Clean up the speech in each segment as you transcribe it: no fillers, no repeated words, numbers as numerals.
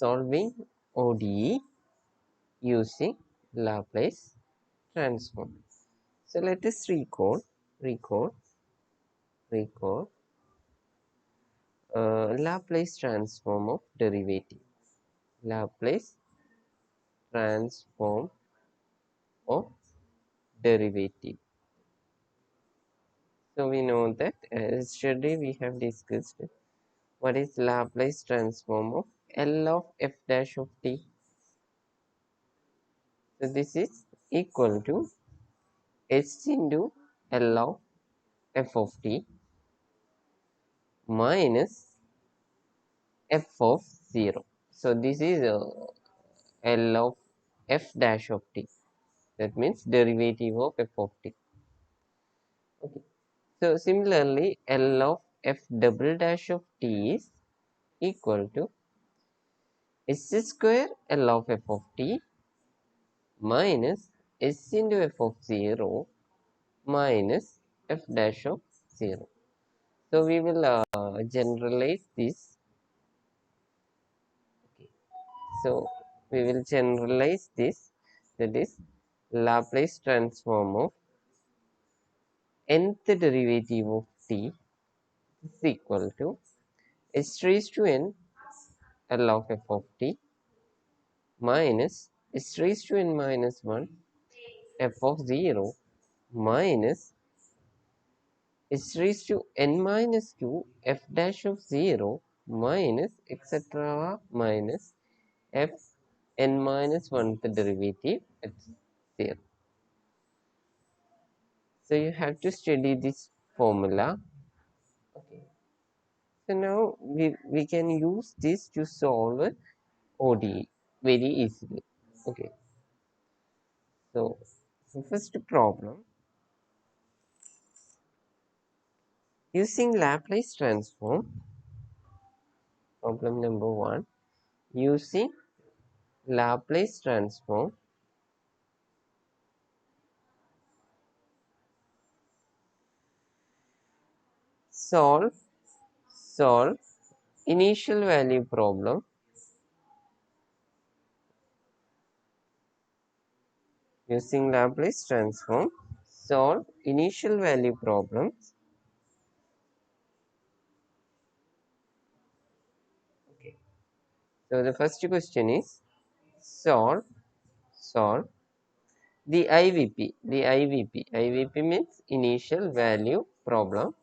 solving ODE using Laplace transform. So let us recall Laplace transform of derivative. Laplace transform of derivative. So we know that yesterday we have discussed what is Laplace transform of L of f dash of t. So this is equal to s into L of f of t minus f of 0. So this is L of f dash of t. That means derivative of f of t. Okay. So similarly, L of f double dash of t is equal to s square L of f of t minus s into f of 0 minus f dash of 0. So we will generalize this. Okay. So we will generalize this, that is Laplace transform of nth derivative of t is equal to s raised to n L of f of t minus s raised to n minus 1 f of 0 minus s raised to n minus 2 f dash of 0 minus etc. minus f n minus 1th derivative at 0. So you have to study this formula. Okay. So now we can use this to solve ODE very easily. Okay. So first problem, using Laplace transform, problem number 1, using Laplace transform, solve initial value problem using Laplace transform, solve initial value problems. Okay. So the first question is solve the IVP. The IVP means initial value problem.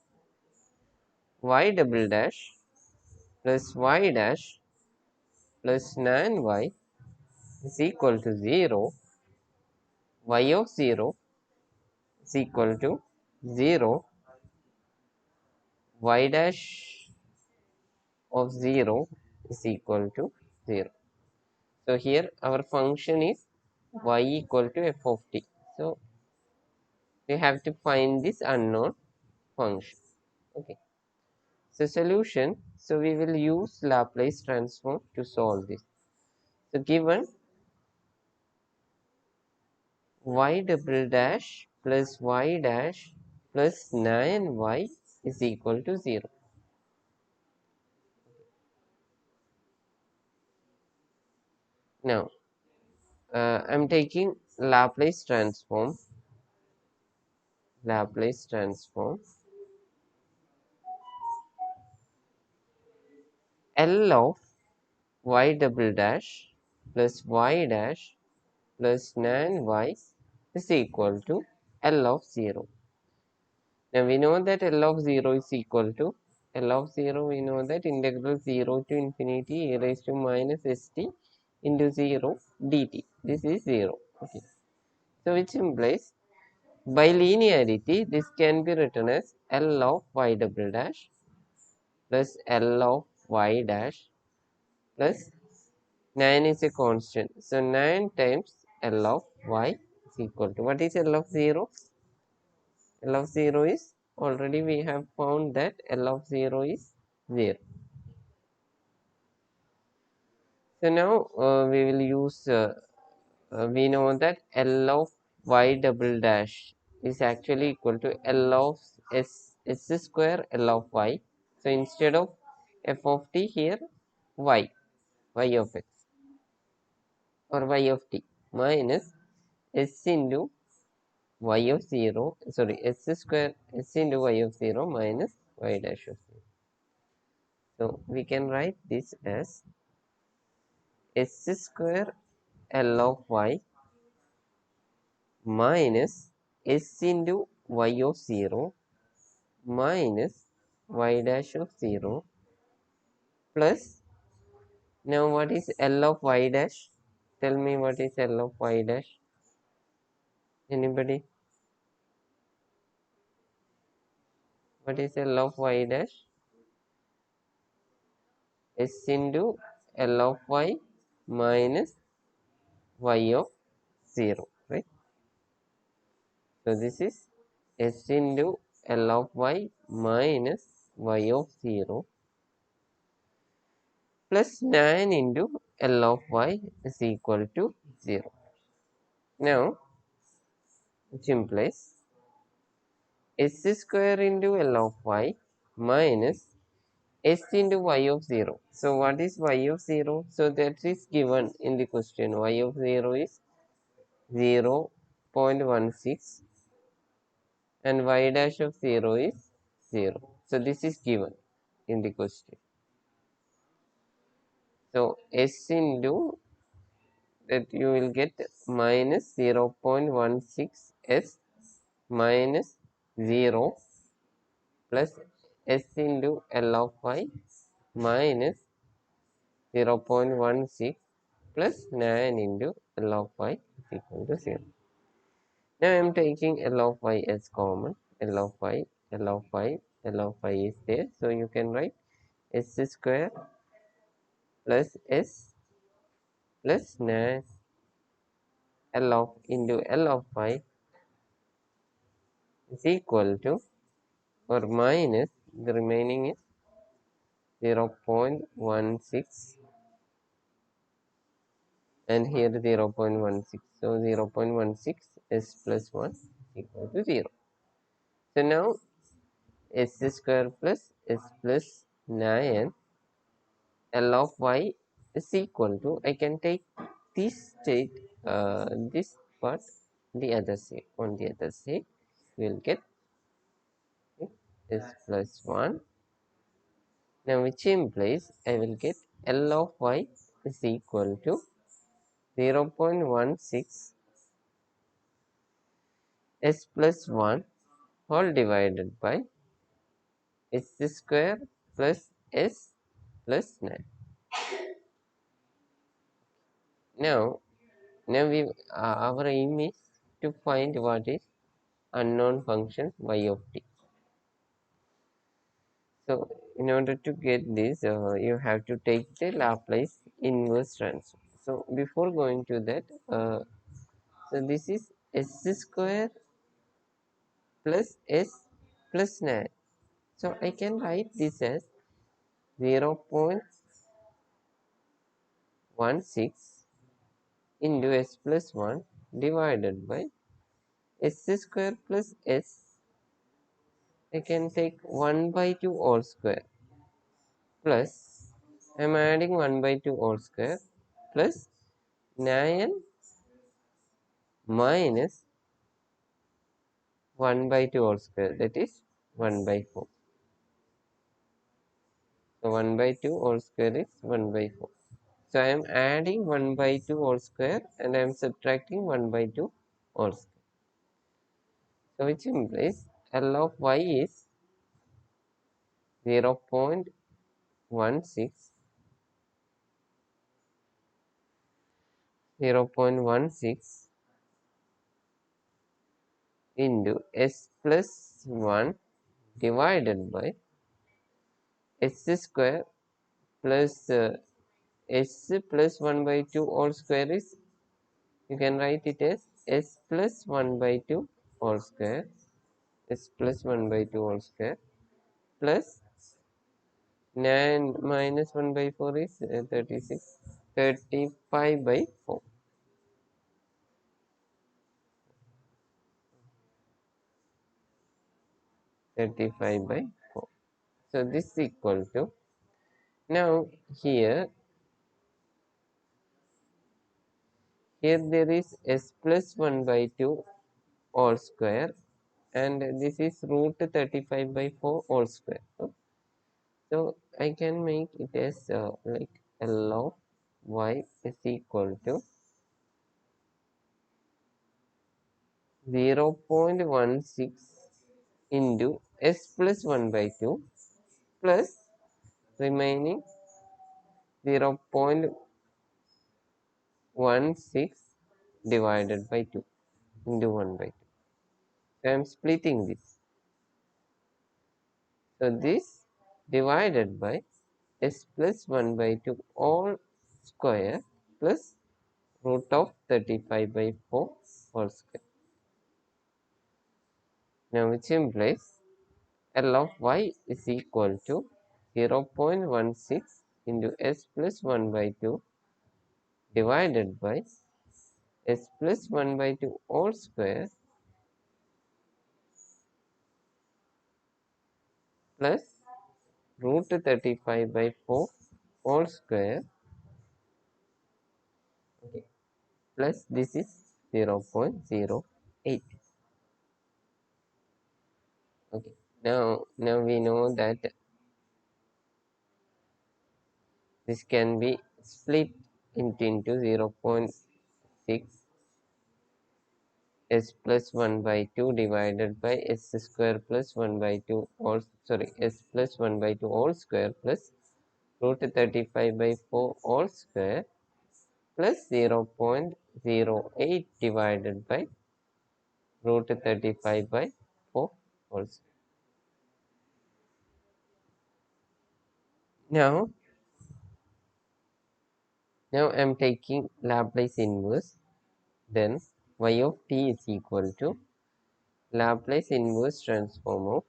Y double dash plus y dash plus 9y is equal to 0. Y of 0 is equal to 0. Y dash of 0 is equal to 0. So here our function is y equal to f of t. So we have to find this unknown function. Okay. So solution. So we will use Laplace transform to solve this. So given y double dash plus y dash plus 9y is equal to 0. Now I'm taking Laplace transform L of y double dash plus y dash plus 9y is equal to L of 0. Now we know that L of 0 is equal to L of 0, we know that integral 0 to infinity e raised to minus st into 0 dt. This is 0. Okay. So which implies by linearity this can be written as L of y double dash plus L of y dash plus 9 is a constant. So 9 times L of y is equal to, what is L of 0? L of 0 is, already we have found that L of 0 is 0. So now we will use, we know that L of y double dash is actually equal to L of s square L of y. So instead of f of t, here y. y of x or y of t minus s into y of 0, sorry, s square s into y of 0 minus y dash of 0. So we can write this as s square L of y minus s into y of 0 minus y dash of 0 plus, now what is L of y dash? Tell me what is L of y dash? Anybody? What is L of y dash? S into L of y minus y of 0, right? So this is S into L of y minus y of 0 plus 9 into L of y is equal to 0. Now, which implies S square into L of y minus S into y of 0. So what is y of 0? So that is given in the question. Y of 0 is 0.16 and y dash of 0 is 0. So this is given in the question. So S into that you will get minus 0.16 S minus 0 plus S into L of y minus 0.16 plus 9 into L of y is equal to 0. Now I am taking L of y as common. L of y, L of y, L of y is there. So you can write s square plus s plus 9 L of into L of y is equal to or minus the remaining is 0.16 and here 0.16. So 0.16 s plus 1 is equal to 0. So now s square plus s plus 9 L of y is equal to, I can take this state, this part, the other side. On the other side, we will get s plus 1. Now, which implies I will get L of y is equal to 0.16 s plus 1 whole divided by s square plus s plus 9. Now we our aim is to find what is unknown function y of t. So in order to get this, you have to take the Laplace inverse transform. So before going to that, so this is s square plus s plus 9. So I can write this as 0.16 into s plus 1 divided by s square plus s. I can take 1 by 2 all square plus, I am adding 1 by 2 all square plus 9 minus 1 by 2 all square, that is 1 by 4. So 1 by 2 all square is 1 by 4. So I am adding 1 by 2 all square and I am subtracting 1 by 2 all square. So which implies L of y is 0.16 into s plus 1 divided by s square plus s plus 1 by 2 all square is, you can write it as s plus 1 by 2 all square, s plus 1 by 2 all square plus 9 minus 1 by 4 is 36, 35 by 4. 35 by 4. So this is equal to, now here Here there is s plus 1 by 2 all square, and this is root 35 by 4 all square. So I can make it as like L of y is equal to 0.16 into s plus 1 by 2 plus remaining 0.16 divided by 2 into 1 by 2. So I am splitting this. So this divided by s plus 1 by 2 all square plus root of 35 by 4 whole square. Now which implies L of y is equal to 0.16 into s plus 1 by 2 divided by s plus 1 by 2 all square plus root 35 by 4 all square, okay, plus this is 0.08. Okay, now we know that this can be split into 0.6 s plus 1 by 2 divided by s square plus 1 by 2 all, sorry, s plus 1 by 2 all square plus root 35 by 4 all square plus 0.08 divided by root 35 by 4 whole square. Now I am taking Laplace inverse, then y of t is equal to Laplace inverse transform of,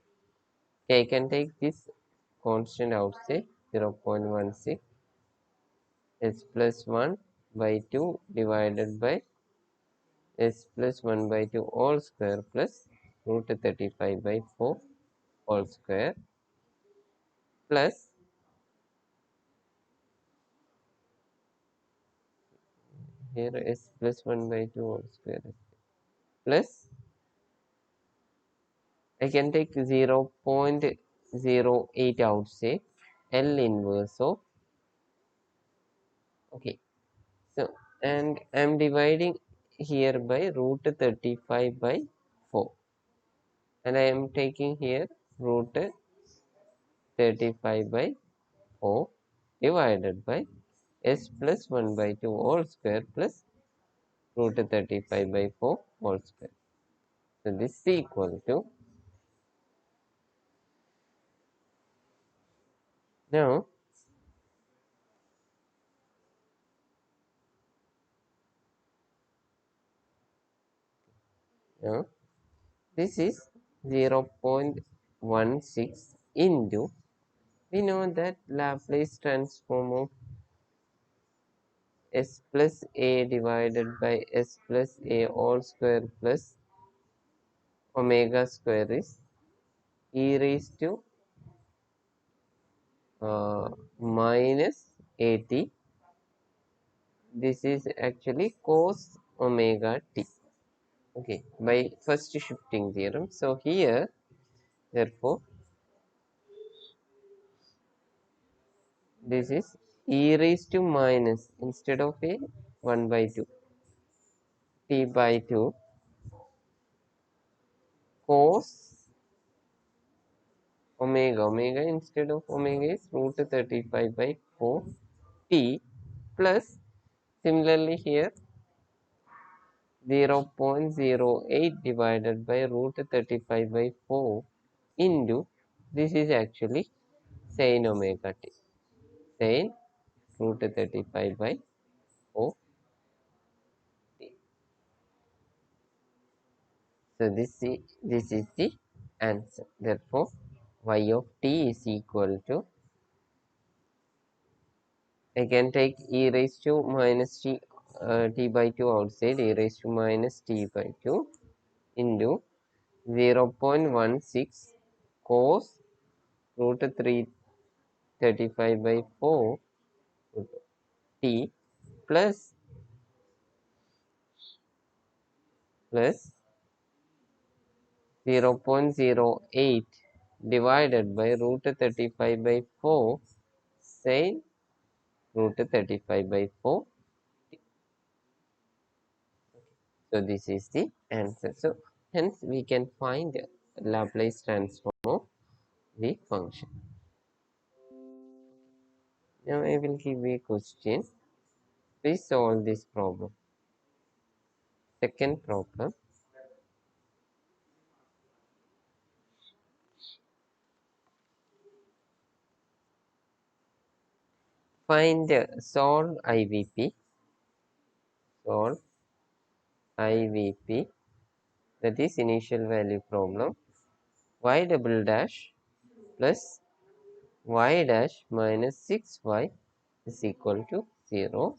okay, I can take this constant outside 0.16 s plus 1 by 2 divided by s plus 1 by 2 all square plus root 35 by 4 all square plus here s plus 1 by 2 all square plus I can take 0.08 outside L inverse of, okay, so and I am dividing here by root 35 by 4 and I am taking here root 35 by 4 divided by s plus 1 by 2 all square plus root 35 by 4 all square. So this is equal to, now this is 0.16 into, we know that Laplace transform of s plus a divided by s plus a all square plus omega square is e raised to minus at. This is actually cos omega t, okay, by first shifting theorem. So here therefore this is e raised to minus, instead of a 1 by 2 t by 2 cos omega instead of omega is root 35 by 4 t plus similarly here 0.08 divided by root 35 by 4 into, this is actually sin omega t, sin root 35 by 4 t. So this is the answer. Therefore y of t is equal to, I can take e raised to minus t by 2 outside, e raised to minus t by 2 into 0.16 cos root 335 by 4 t plus plus 0.08 divided by root 35 by 4 sin root 35 by 4. So this is the answer. So hence we can find Laplace transform of the function. Now I will give you a question. Please solve this problem. Second problem. Find solve IVP. Solve IVP, that is initial value problem. Y double dash plus y dash minus 6y is equal to 0.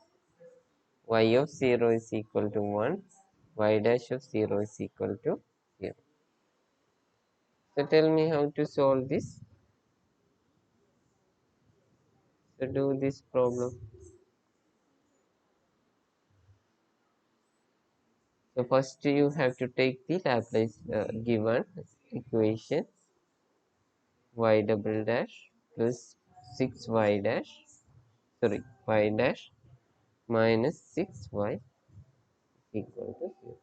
Y of 0 is equal to 1. Y dash of 0 is equal to 0. So tell me how to solve this. So do this problem. So first you have to take the Laplace given equation y double dash plus 6y dash, sorry, y dash minus 6y equal to 0.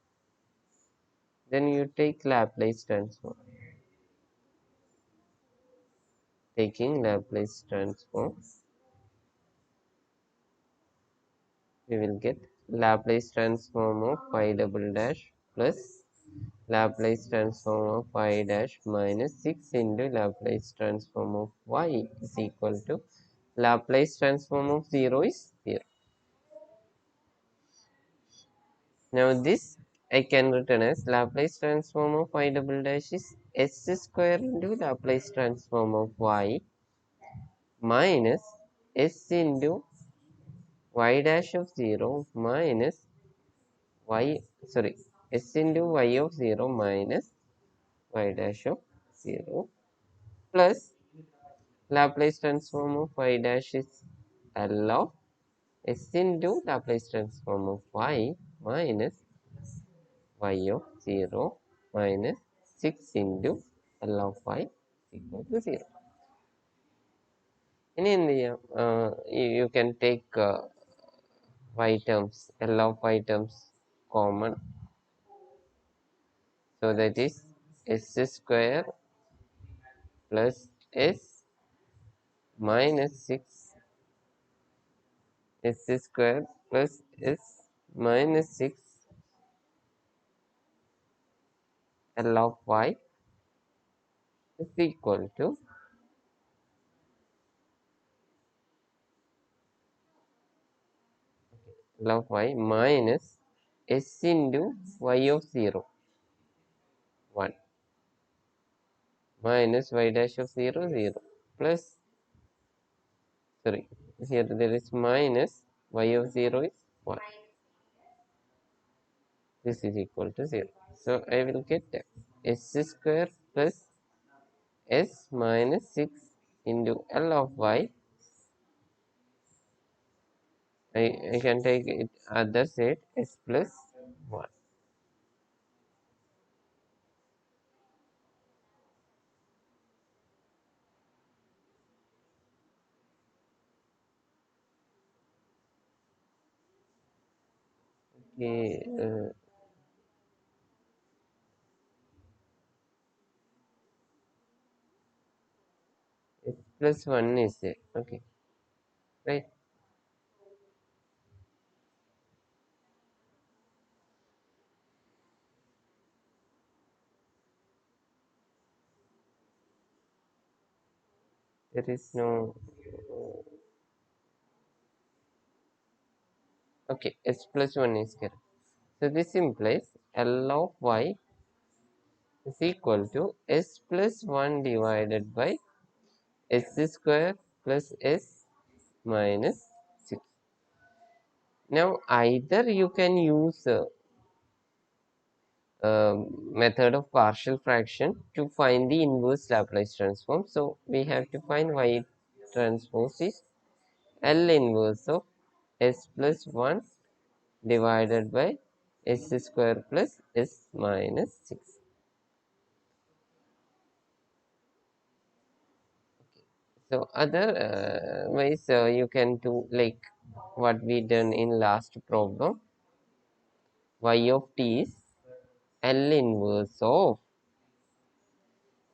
Then you take Laplace transform. Taking Laplace transform, we will get Laplace transform of y double dash plus Laplace transform of y dash minus 6 into Laplace transform of y is equal to Laplace transform of 0 is 0. Now this I can written as Laplace transform of y double dash is s square into Laplace transform of y minus s into y dash of 0 minus y, sorry, s into y of 0 minus y dash of 0 plus Laplace transform of y dash is L of s into Laplace transform of y minus y of 0 minus 6 into L of y equal to 0. In India, you can take y terms, L of y terms common. So that is s square plus s minus 6 s square plus s minus 6 L of y is equal to L of y minus s into y of 0 1 minus y dash of 0 0 plus, sorry, here there is minus y of 0 is 1. This is equal to 0. So I will get s square plus s minus 6 into L of y. I can take it other side, s plus 1. Okay, s plus 1 is there. Okay, right. There is no. Okay, s plus 1 is correct. So this implies L of y is equal to s plus 1 divided by s square plus s minus 6. Now either you can use method of partial fraction to find the inverse Laplace transform. So we have to find y transpose is L inverse of s plus 1 divided by s square plus s minus 6. So other ways you can do like what we done in last problem. Y of t is L inverse of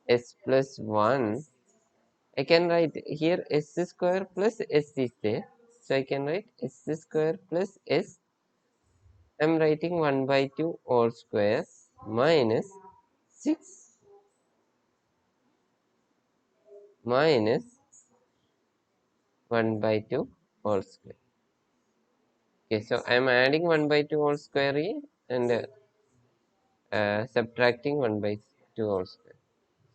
s plus 1. I can write here s square plus s is there. So I can write s square plus s. I'm writing 1 by 2 all square minus 6 minus 1 by 2 all square. Okay, so I'm adding 1 by 2 all square here and subtracting 1 by 2 all square.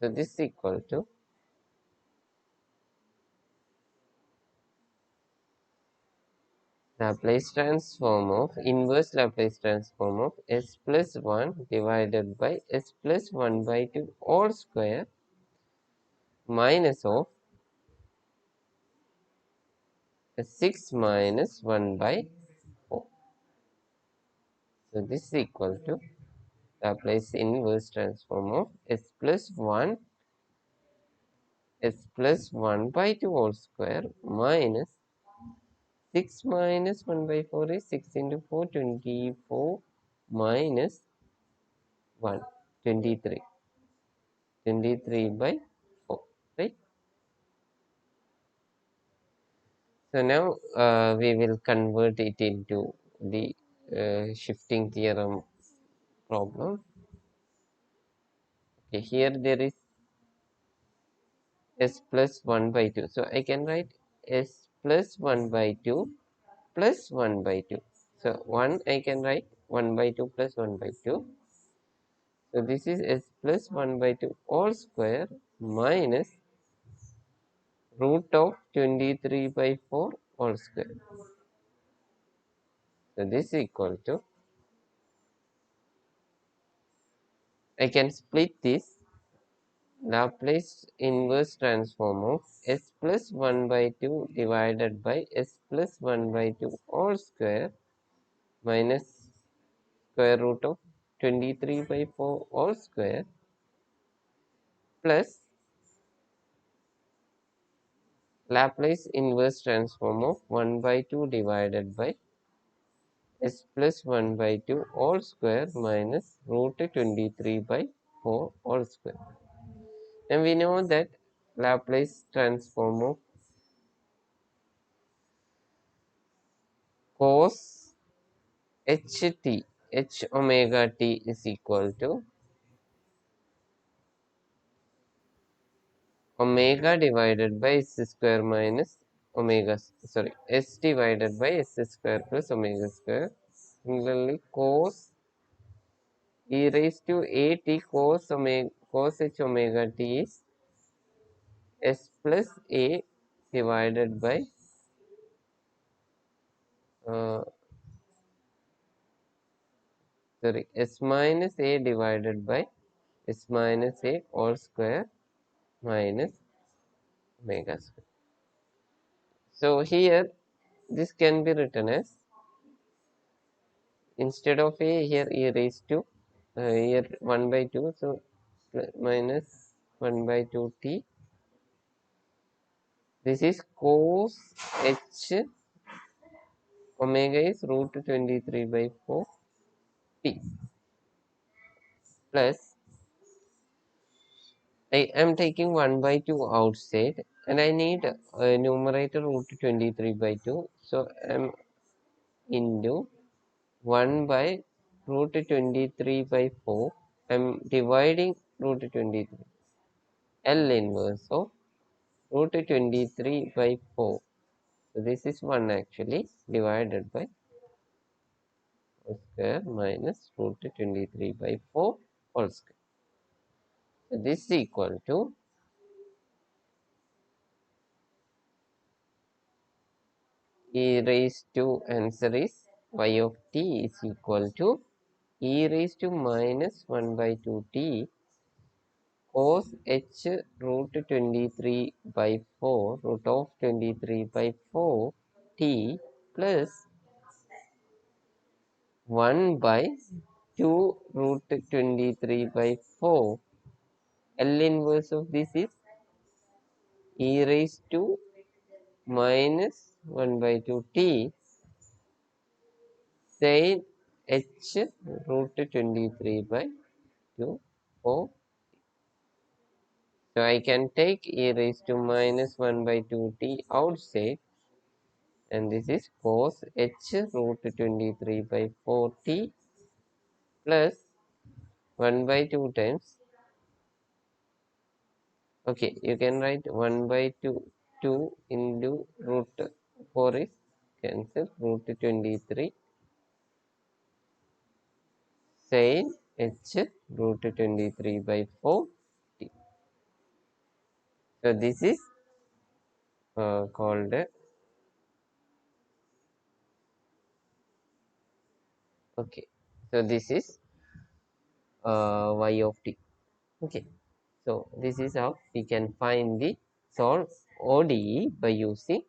So this is equal to Laplace transform of inverse Laplace transform of s plus 1 divided by s plus 1 by 2 all square minus of 6 minus 1 by 4. So this is equal to Laplace inverse transform of s plus 1 s plus 1 by 2 whole square minus 6 minus 1 by 4 is 6 into 4, 24 minus 1, 23. 23 by 4, right? So now we will convert it into the shifting theorem problem. Okay, here there is s plus 1 by 2. So I can write s plus 1 by 2 plus 1 by 2. So 1 I can write 1 by 2 plus 1 by 2. So this is s plus 1 by 2 all square minus root of 23 by 4 all square. So this is equal to, I can split this Laplace inverse transform of s plus 1 by 2 divided by s plus 1 by 2 all square minus square root of 23 by 4 all square plus Laplace inverse transform of 1 by 2 divided by s plus 1 by 2 all square minus root 23 by 4 all square. And we know that Laplace transform of cos h omega t is equal to omega divided by s square minus omega, sorry, s divided by s square plus omega square. Similarly, cos e raised to a t cos h omega t is s plus a divided by uh, sorry, s minus a divided by s minus a all square minus omega square. So here this can be written as, instead of a here e raised to here 1 by 2, so minus 1 by 2 t. This is cos h omega is root 23 by 4 t plus I am taking 1 by 2 outside and I need a numerator root 23 by 2. So I am into 1 by root 23 by 4. I am dividing root 23. L inverse of root 23 by 4. So this is 1 actually divided by square minus root 23 by 4 whole square. So this is equal to e raised to, answer is y of t is equal to e raised to minus 1 by 2 t cos h root 23 by 4 root of 23 by 4 t plus 1 by 2 root 23 by 4. L inverse of this is e raised to minus 1 by 2 t sin h root 23 by 2 4. So I can take e raised to minus 1 by 2 t outside, and this is cos h root 23 by 4 t plus 1 by 2 times. Okay, you can write 1 by 2 into root 4 is cancel, root 23 sin h root 23 by 4 t. So this is called okay. So this is y of t. Okay. So this is how we can find the solve ODE by using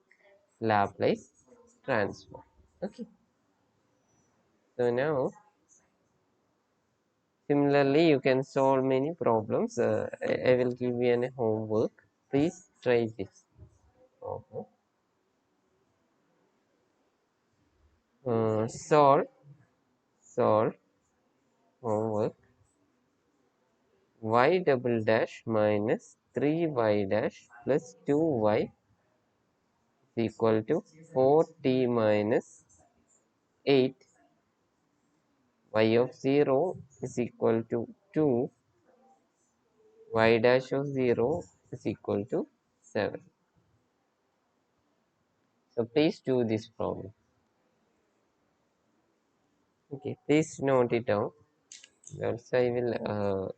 Laplace transform. Okay. So now similarly you can solve many problems. I will give you an homework. Please try this problem. Solve homework y double dash minus 3y dash plus 2y is equal to 4t minus 8. Y of 0 is equal to 2. Y dash of 0 is equal to 7. So please do this problem. Okay, please note it down. Else I will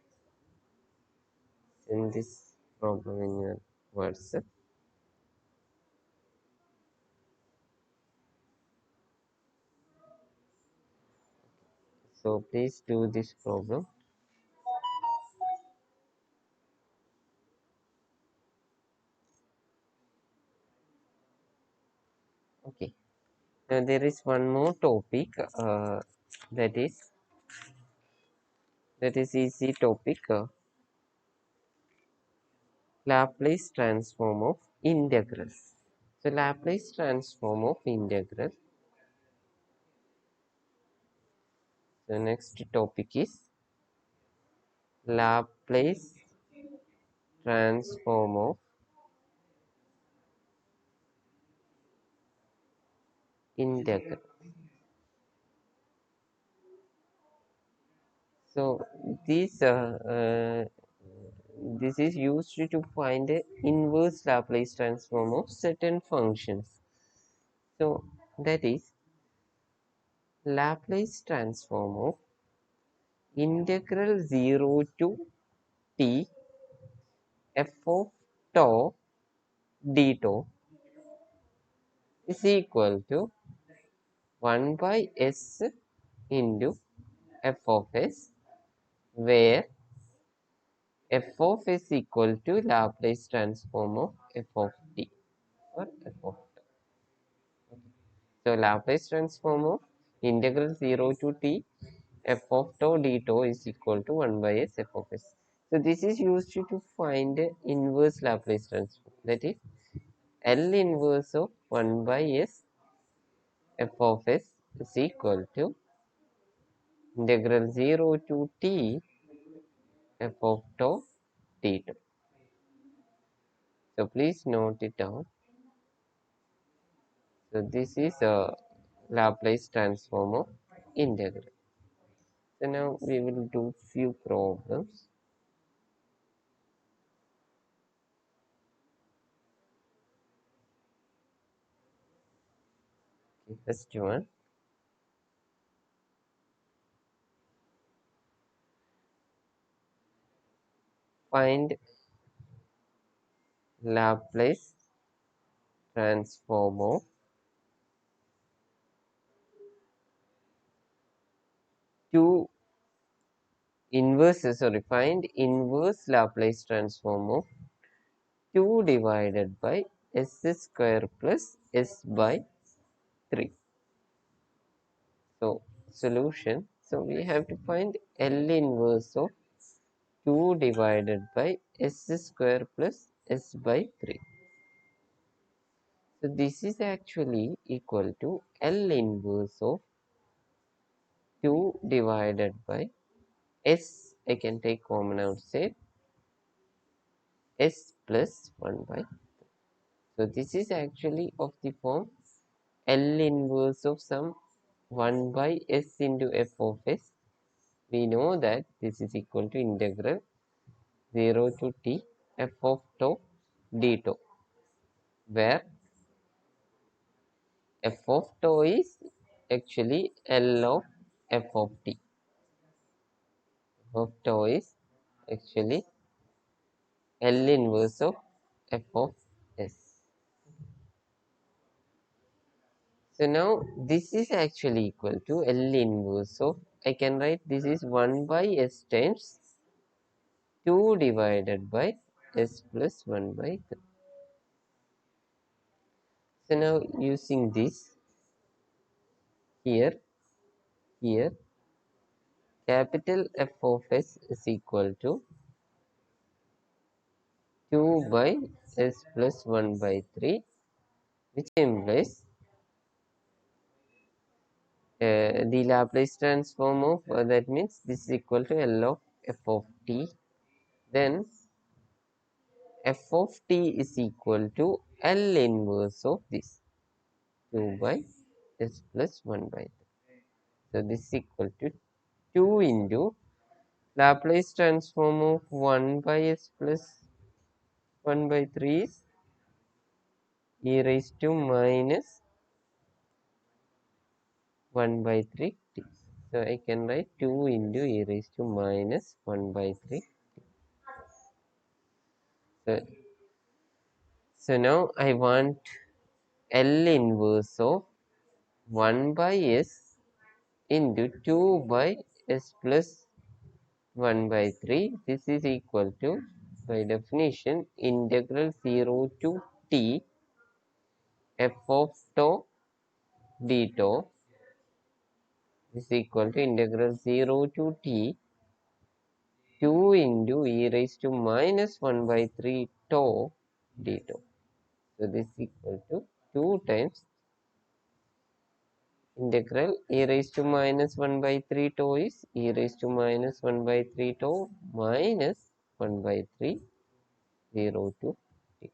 send this problem in your WhatsApp. So please do this problem. Okay. Now there is one more topic that is easy topic. Laplace transform of integrals. So Laplace transform of integral. The next topic is Laplace transform of integral. So this is used to find the inverse Laplace transform of certain functions. So that is Laplace transform of integral 0 to t f of tau d tau is equal to 1 by s into f of s, where f of s equal to Laplace transform of f of t or f of t. So Laplace transform of integral 0 to t f of tau d tau is equal to 1 by s f of s. So this is used to find the inverse Laplace transform, that is L inverse of 1 by s f of s is equal to integral 0 to t f of tau d tau. So please note it down. So this is a Laplace transform of integral. So now we will do few problems. Okay, first one. Find Laplace transform of two inverse, find inverse Laplace transform of 2 divided by s square plus s by 3. So solution. So we have to find L inverse of 2 divided by s square plus s by 3. So this is actually equal to L inverse of 2 divided by s, I can take common outside, s plus 1 by. So this is actually of the form L inverse of some 1 by s into f of s. We know that this is equal to integral 0 to t f of tau d tau, where f of tau is actually L of f of t. F of tau is actually L inverse of f of s. So now this is actually equal to L inverse of, I can write this is 1 by s times 2 divided by s plus 1 by 3. So now using this here, capital F of s is equal to 2 by s plus 1 by 3, which implies the Laplace transform of that means this is equal to L of f of t. Then f of t is equal to L inverse of this 2 by s plus 1 by 3. So this is equal to 2 into Laplace transform of 1 by s plus 1 by 3 is e raised to minus 1 by 3 t. So I can write 2 into e raised to minus 1 by 3. So now I want L inverse of 1 by s into 2 by s plus 1 by 3. This is equal to, by definition, integral 0 to t f of tau d tau is equal to integral 0 to t 2 into e raised to minus 1 by 3 tau d tau. So this is equal to 2 times integral e raised to minus 1 by 3 tau is e raised to minus 1 by 3 tau minus 1 by 3 0 to t.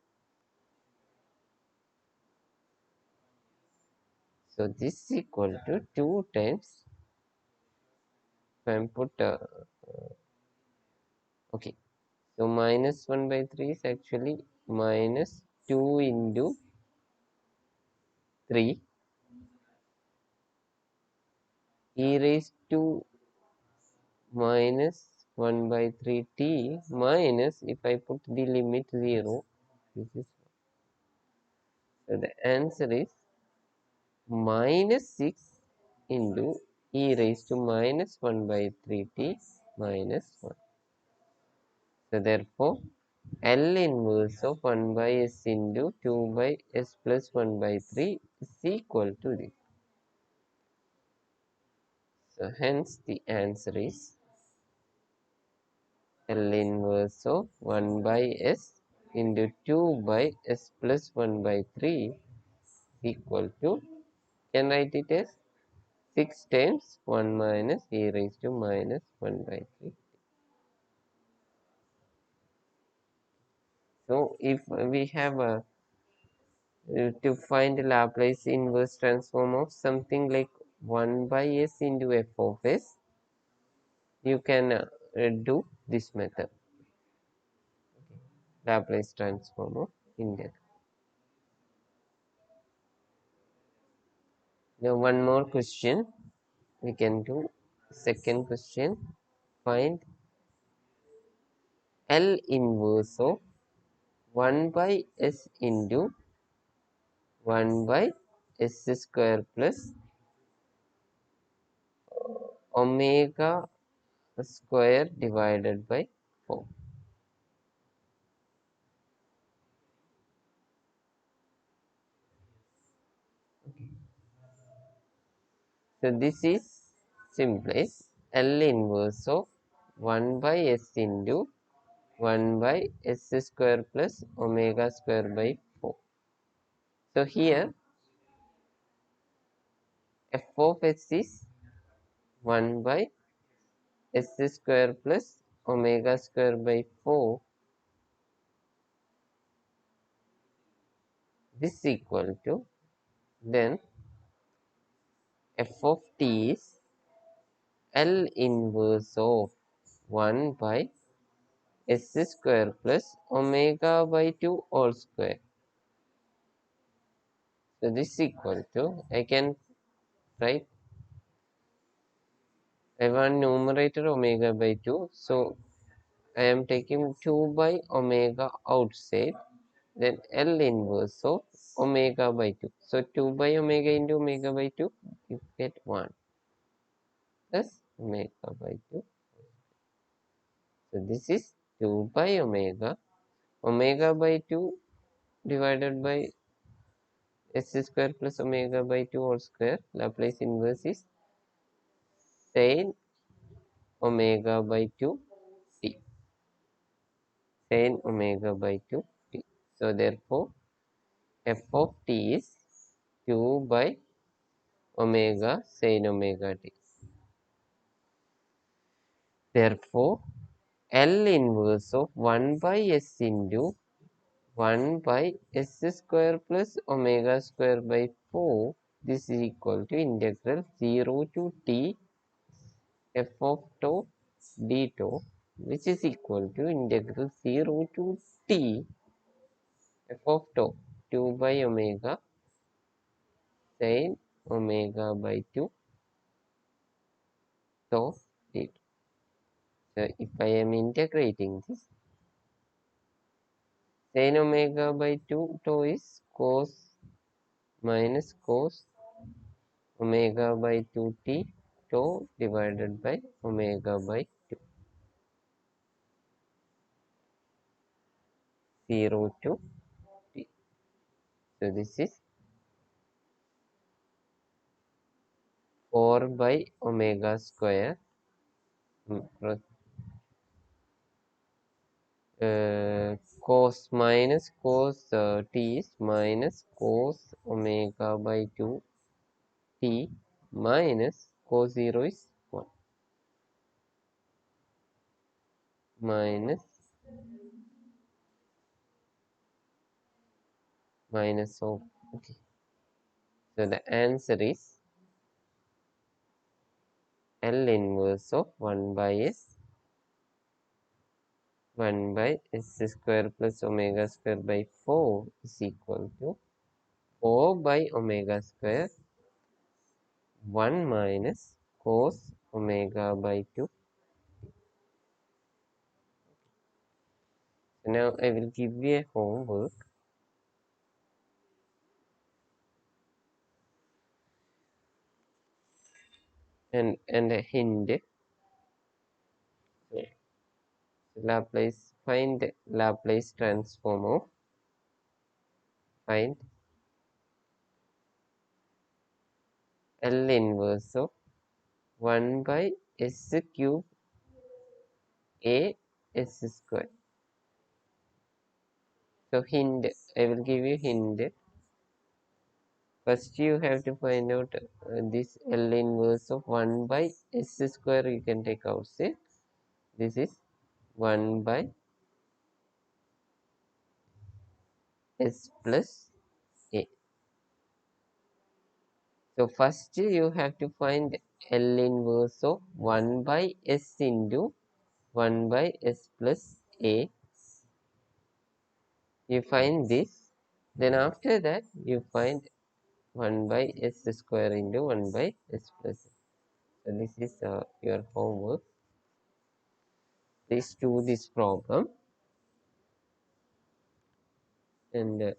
So this is equal to 2 times, if I put okay, so minus 1 by 3 is actually minus 2 into 3 e raised to minus 1 by 3 t minus, if I put the limit 0, this is, so the answer is minus 6 into e raised to minus 1 by 3t minus 1. So therefore L inverse of 1 by s into 2 by s plus 1 by 3 is equal to this. So hence the answer is L inverse of 1 by s into 2 by s plus 1 by 3 equal to, can write it as 6 times 1 minus e raised to minus 1 by 3. So if we have a to find the Laplace inverse transform of something like 1 by s into f of s, you can do this method, Laplace transform of integral. Now one more question we can do. Second question, find L inverse of 1 by s into 1 by s square plus omega square divided by 4. So this is simplifies L inverse of 1 by S into 1 by S square plus omega square by 4. So here f of s is 1 by s square plus omega square by 4. This is equal to, then f of t is L inverse of 1 by s square plus omega by 2 all square. So this is equal to, I can write, I want numerator omega by 2. So I am taking 2 by omega outside. Then L inverse of omega by 2. So 2 by omega into omega by 2, you get 1 plus omega by 2. So this is 2 by omega. Omega by 2 divided by s square plus omega by 2 whole square. Laplace inverse is sin omega by 2 t. Sin omega by 2 t. So therefore, f of t is 2 by omega sin omega t. Therefore, L inverse of 1 by s into 1 by s square plus omega square by 4. This is equal to integral 0 to t f of tau d tau, which is equal to integral 0 to t f of tau 2 by omega sin omega by 2 tau d. So if I am integrating this, sin omega by 2 tau is cos minus cos omega by 2t tau divided by omega by 2, 0 to t. So this is 4 by omega square cos minus cos t is minus cos omega by 2 t minus cos 0 is 1 minus of, okay. So the answer is L inverse of 1 by s 1 by s square plus omega square by 4 is equal to 4 by omega square 1 minus cos omega by 2. So now I will give you a homework and a hint. Laplace, find Laplace transform of, find L inverse of 1 by s cube a s square. So hint, I will give you hint. First you have to find out this L inverse of 1 by s square, you can take outside. This is 1 by s plus a. So first you have to find L inverse of 1 by s into 1 by s plus a. You find this, then after that you find 1 by s square into 1 by s plus a. So this is your homework. Please do this problem, and